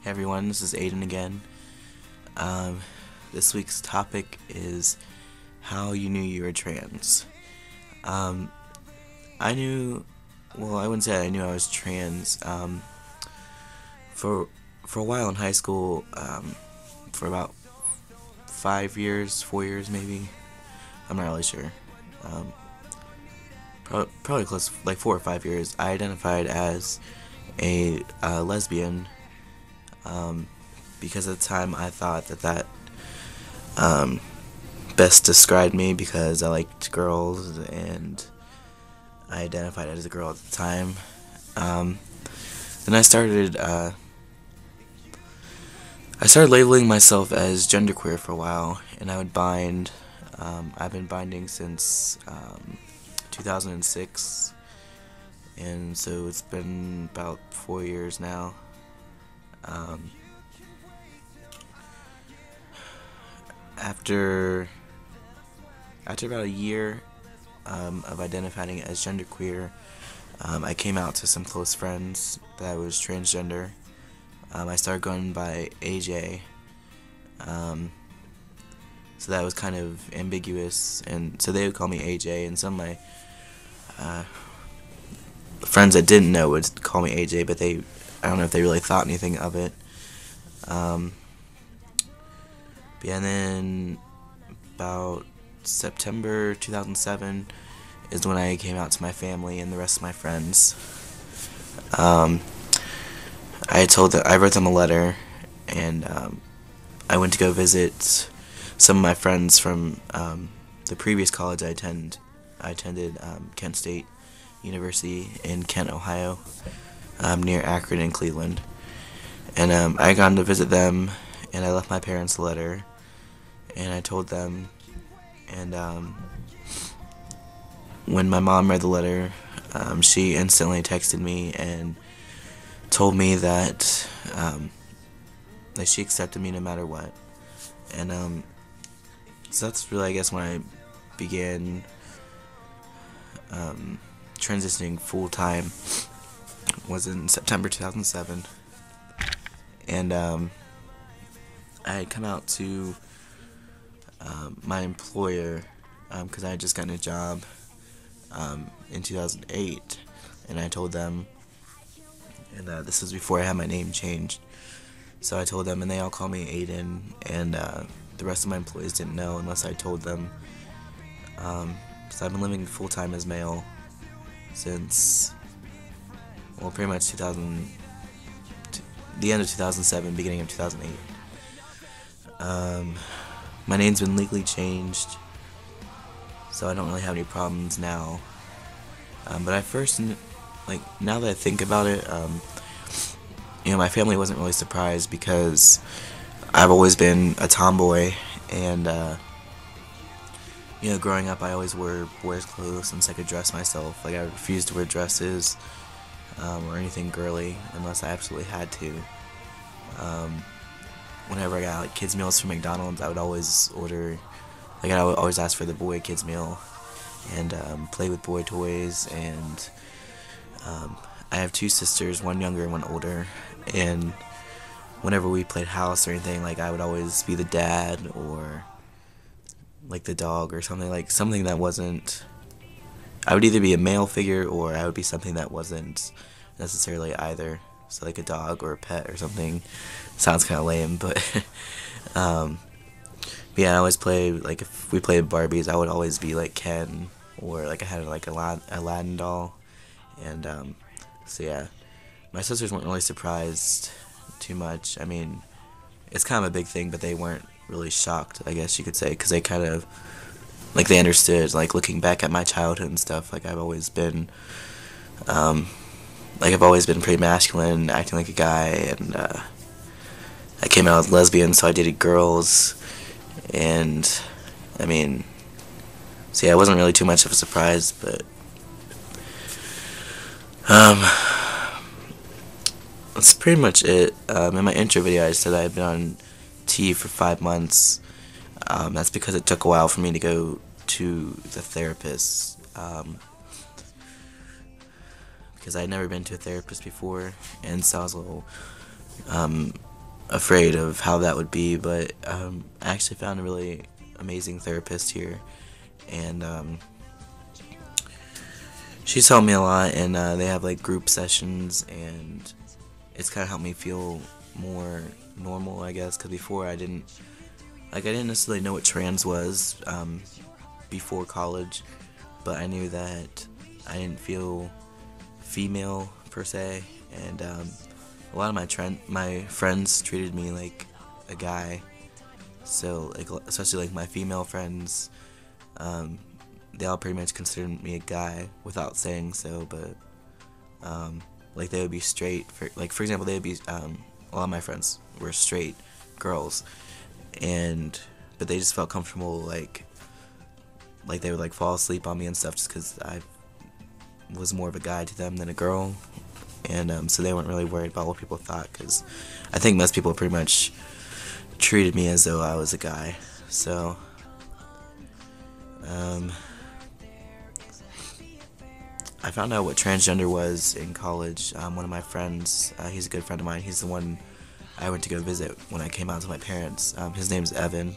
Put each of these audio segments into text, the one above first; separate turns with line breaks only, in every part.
Hey everyone, this is Aiden again. Um, this week's topic is how you knew you were trans. Um, I knew, well, I wouldn't say I knew I was trans. For for a while in high school, for about 5 years, 4 years maybe. I'm not really sure. Um, probably close, like 4 or 5 years. I identified as a lesbian. Um, because at the time I thought that um, best described me because I liked girls and I identified as a girl at the time. Um, then I started labeling myself as genderqueer for a while, and I would bind. I've been binding since 2006, and so it's been about 4 years now. Um, after after about a year of identifying as genderqueer, I came out to some close friends that I was transgender. I started going by AJ, um, so that was kind of ambiguous, and so they would call me AJ, and some of my uh, friends that didn't know would call me AJ, but I don't know if they really thought anything of it. Um, and then about September 2007 is when I came out to my family and the rest of my friends. Um, I wrote them a letter, and I went to go visit some of my friends from the previous college I attended Kent State University in Kent, Ohio, near Akron and Cleveland. And I got to visit them, and I left my parents a letter, and I told them, and when my mom read the letter, she instantly texted me and told me that she accepted me no matter what. And so that's really, I guess, when I began transitioning full time, was in September 2007. And I had come out to my employer because I had just gotten a job in 2008, and I told them, and this was before I had my name changed. So I told them, and they all call me Aiden, and the rest of my employees didn't know unless I told them. So I've been living full time as male since, well, pretty much the end of 2007, beginning of 2008. My name's been legally changed, so I don't really have any problems now. But I first, like, now that I think about it, my family wasn't really surprised because I've always been a tomboy, and growing up I always wore boys' clothes since I could dress myself. Like, I refused to wear dresses or anything girly unless I absolutely had to. Whenever I got like kids meals from McDonald's, I would always order, like, I would always ask for the boy kids meal and play with boy toys. And I have two sisters, one younger and one older, and whenever we played house or anything, like, I would always be the dad or like the dog or something, like something that wasn't, I would either be a male figure or I would be something that wasn't necessarily either. So like a dog or a pet or something. Sounds kind of lame, but yeah, I always play, like, if we played Barbies, I would always be like Ken, or like I had like a Aladdin doll. And so yeah, my sisters weren't really surprised too much. I mean, it's kind of a big thing, but they weren't really shocked, I guess you could say, because they kind of, like, they understood, like, looking back at my childhood and stuff. Like, I've always been pretty masculine, acting like a guy, and I came out as lesbian, so I dated girls, and I mean, so yeah, it wasn't really too much of a surprise, but that's pretty much it. In my intro video, I said I had been on T for 5 months. That's because it took a while for me to go to the therapist, because I had never been to a therapist before, and so I was a little afraid of how that would be, but I actually found a really amazing therapist here, and she's helped me a lot, and they have like group sessions, and it's kind of helped me feel more normal, I guess, because before I didn't necessarily know what trans was before college, but I knew that I didn't feel female per se, and a lot of my friends treated me like a guy. So like, especially like my female friends, they all pretty much considered me a guy without saying so. But like they would be straight. For example, they would be a lot of my friends were straight girls, but they just felt comfortable like they would like fall asleep on me and stuff just because I was more of a guy to them than a girl. And so they weren't really worried about what people thought, because I think most people pretty much treated me as though I was a guy. So I found out what transgender was in college. One of my friends, he's a good friend of mine, he's the one I went to go visit when I came out to my parents. His name's Evan,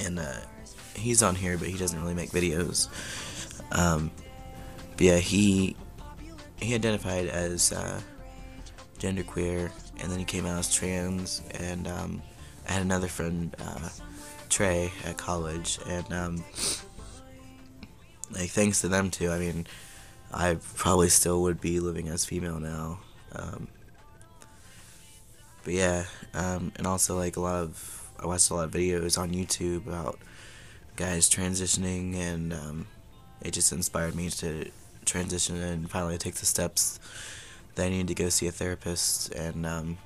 and he's on here, but he doesn't really make videos. But yeah, he identified as genderqueer, and then he came out as trans. And I had another friend, Trey, at college, and like thanks to them too, I mean, I probably still would be living as female now. But yeah, and also like I watched a lot of videos on YouTube about guys transitioning, and it just inspired me to transition and finally take the steps that I needed to go see a therapist. And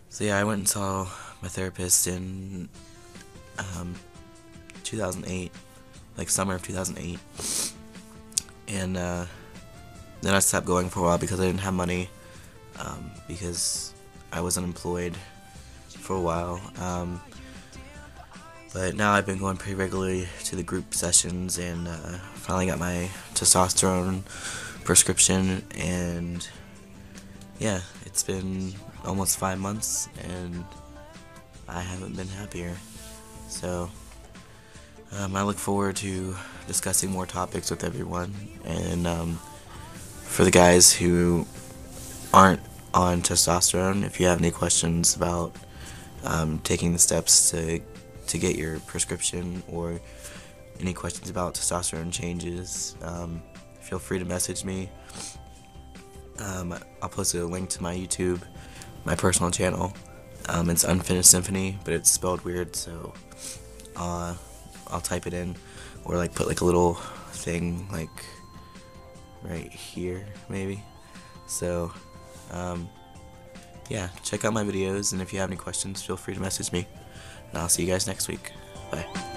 so yeah, I went and saw my therapist in 2008, like summer of 2008, and then I stopped going for a while because I didn't have money, because I was unemployed for a while. But now I've been going pretty regularly to the group sessions, and finally got my testosterone prescription, and yeah, it's been almost 5 months, and I haven't been happier. So I look forward to discussing more topics with everyone, and for the guys who aren't on testosterone, if you have any questions about taking the steps to get your prescription, or any questions about testosterone changes, feel free to message me. I'll post a link to my YouTube, my personal channel. It's Unfinished Symphony, but it's spelled weird, so I'll type it in, or like put like a little thing like right here maybe. So yeah, check out my videos, and if you have any questions, feel free to message me, and I'll see you guys next week. Bye.